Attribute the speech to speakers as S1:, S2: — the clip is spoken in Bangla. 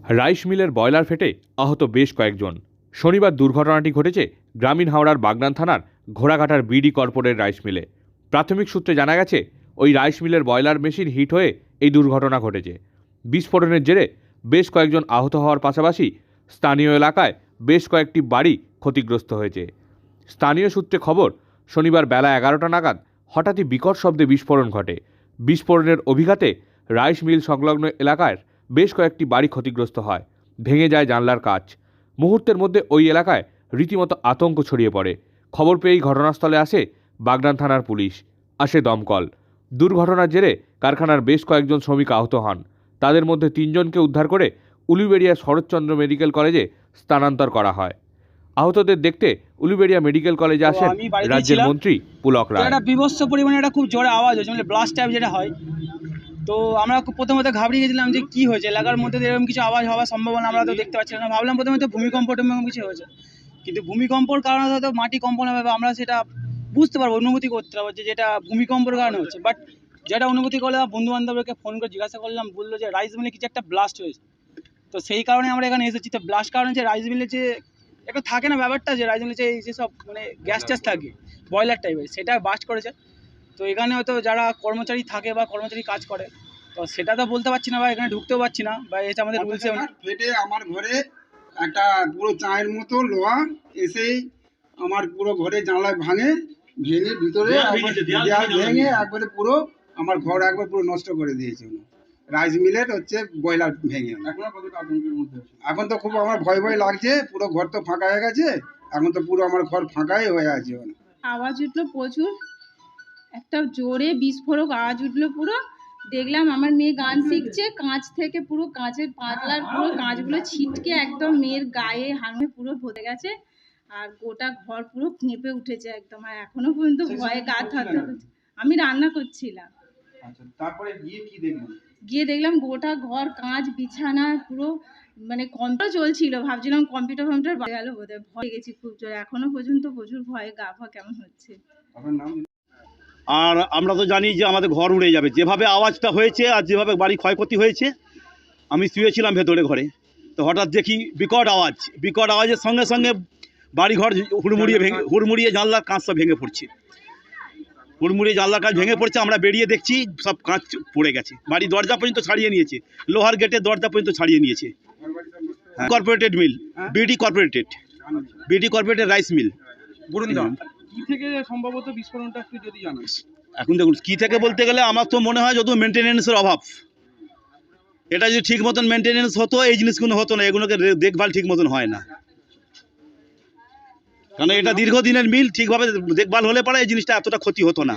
S1: রাইস মিলের বয়লার ফেটে আহত বেশ কয়েকজন। শনিবার দুর্ঘটনাটি ঘটেছে গ্রামীণ হাওড়ার বাগনান থানার ঘোড়াঘাটার বিডি কর্পোরেট রাইস মিলে। প্রাথমিক সূত্রে জানা গেছে, ওই রাইস মিলের বয়লার মেশিন হিট হয়ে এই দুর্ঘটনা ঘটেছে। বিস্ফোরণের জেরে বেশ কয়েকজন আহত হওয়ার পাশাপাশি স্থানীয় এলাকায় বেশ কয়েকটি বাড়ি ক্ষতিগ্রস্ত হয়েছে। স্থানীয় সূত্রে খবর, শনিবার বেলা 11টা নাগাদ হঠাৎই বিকট শব্দে বিস্ফোরণ ঘটে। বিস্ফোরণের অভিঘাতে রাইস মিল সংলগ্ন এলাকায় বেশ কয়েকটি বাড়ি ক্ষতিগ্রস্ত হয়, ভেঙে যায় জানলার কাচ। মুহূর্তের মধ্যে ওই এলাকায় রীতিমতো আতঙ্ক ছড়িয়ে পড়ে। খবর পেয়েই ঘটনাস্থলে আসে বাগনান থানার পুলিশ, আসে দমকল। দুর্ঘটনার জেরে কারখানার বেশ কয়েকজন শ্রমিক আহত হন। তাদের মধ্যে 3 জনকে উদ্ধার করে উলুবেড়িয়া শরৎচন্দ্র মেডিকেল কলেজে স্থানান্তর করা হয়। আহতদের দেখতে উলুবেড়িয়া মেডিকেল কলেজে আসেন রাজ্যের মন্ত্রী পুলক রায়।
S2: একটা বিভৎস পরিমাণে একটা খুব জোরে আওয়াজ হয়েছে, মানে ব্লাস্ট টাইপ যেটা হয়। তো আমরা প্রথমত ঘাবড়িয়ে গেছিলাম যে কী হয়েছে, এলাকার মধ্যে এরকম কিছু আওয়াজ হওয়ার সম্ভাবনা আমরা তো দেখতে পাচ্ছিলাম না। ভাবলাম প্রথমে তো ভূমিকম্প কিছু হয়েছে, কিন্তু ভূমিকম্পর কারণে হয়তো মাটি কম্পন হবে, আমরা সেটা বুঝতে পারবো, অনুমতি করতে পারবো যে যেটা ভূমিকম্পর কারণে হচ্ছে। বাট যেটা অনুমতি করলে বন্ধু বান্ধবকে ফোন করে জিজ্ঞাসা করলাম, বললো যে রাইস মিলে কিছু একটা ব্লাস্ট হয়েছে। তো সেই কারণে আমরা এখানে এসেছি। তো ব্লাস্ট কারণে যে রাইস মিলে যে একটা থাকে না ব্যাপারটা, যে রাইস মিলে যেসব মানে গ্যাস ট্যাস থাকে বয়লার টাইপের, সেটা বাস্ট করেছে। তো এখানে হয়তো যারা কর্মচারী থাকে বা কর্মচারী কাজ করে, তো সেটা তো বলতে পারছি না, বা এখানে ঢুকতেও পারছি না, বা এটা আমাদের রুলসে
S3: ফেটে আমার ঘরে একটা পুরো চায়ের মতো লোহা এসে আমার পুরো ঘরে জানলায় ভেঙে ভিতরে দেয়াল ভেঙে একবারে পুরো আমার ঘর একবার পুরো নষ্ট করে দিয়েছে। রাইস মিলের হচ্ছে বয়লার ভেঙে। এখন তো খুব আমার ভয় ভয় লাগছে, পুরো ঘর তো ফাঁকা হয়ে গেছে। এখন তো পুরো আমার ঘর ফাঁকাই হয়ে আছে।
S4: আওয়াজ উঠলো প্রচুর, একটা জোরে বিস্ফোরক আওয়াজ উঠলো। পুরো দেখলাম আমার মেয়ে গান শিখছে, কাঁচ থেকে পুরো কাঁচের পাতলার পুরো কাঁচগুলো ছিটকে একদম মেয়ের গায়ে হাতে পুরো ভরে গেছে, আর গোটা ঘর পুরো কেঁপে উঠেছে একদম। আর এখনো পর্যন্ত ভয়ে গা থাকতে হচ্ছে। আমি রান্না করছিলাম,
S3: তারপরে
S4: গিয়ে দেখলাম গোটা ঘর কাঁচ বিছানা পুরো, মানে কম্পিউটার চলছিল, ভাবছিলাম কম্পিউটার বাজে গেল বোধহয়। ভয় গেছি খুব জোরে, এখনো পর্যন্ত প্রচুর ভয়ে গা ফা কেমন হচ্ছে।
S5: আর আমরা তো জানি যে আমাদের ঘর উড়ে যাবে, যেভাবে আওয়াজটা হয়েছে আর যেভাবে বাড়ি ক্ষয়ক্ষতি হয়েছে। আমি শুয়েছিলাম ভেতরে ঘরে, তো হঠাৎ দেখি বিকট আওয়াজের সঙ্গে সঙ্গে বাড়িঘর হুড়মুড়িয়ে জানলার কাঁচ সব ভেঙে পড়ছে। হুড়মুড়িয়ে জানলার কাঁচ ভেঙে পড়ছে, আমরা বেরিয়ে দেখছি সব কাঁচ পড়ে গেছে। বাড়ির দরজা পর্যন্ত ছাড়িয়ে নিয়েছে, লোহার গেটের দরজা পর্যন্ত ছাড়িয়ে নিয়েছে। কর্পোরেটেড মিল, বিডি কর্পোরেটেড রাইস মিল।
S2: কি থেকে সম্ভবত বিস্ফোরণটা একটু যদি জানান।
S5: এখন দেখুন, কী থেকে বলতে গেলে আমার তো মনে হয় যত মেনটেনেন্সের অভাব। এটা যদি ঠিক মতন মেনটেনেন্স হতো, এই জিনিসগুলো হতো না, এগুলোকে দেখভাল ঠিক মতন হয় না। কারণ এটা দীর্ঘদিনের মিল, ঠিকভাবে দেখভাল হলে পরে এই জিনিসটা এতটা ক্ষতি হতো না।